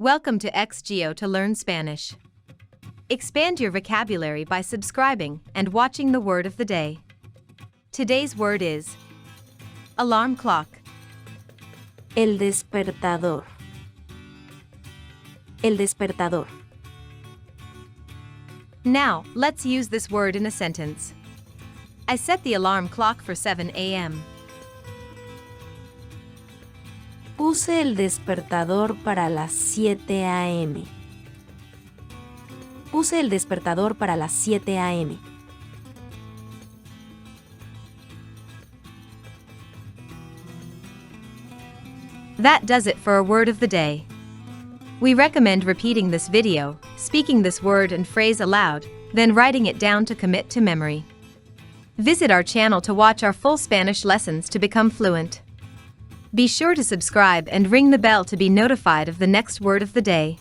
Welcome to X-Geo to learn Spanish. Expand your vocabulary by subscribing and watching the word of the day. Today's word is alarm clock. El despertador. El despertador. Now, let's use this word in a sentence. I set the alarm clock for 7 a.m. Puse el despertador para las 7 a.m. Puse el despertador para las 7 a.m. That does it for our word of the day. We recommend repeating this video, speaking this word and phrase aloud, then writing it down to commit to memory. Visit our channel to watch our full Spanish lessons to become fluent. Be sure to subscribe and ring the bell to be notified of the next word of the day.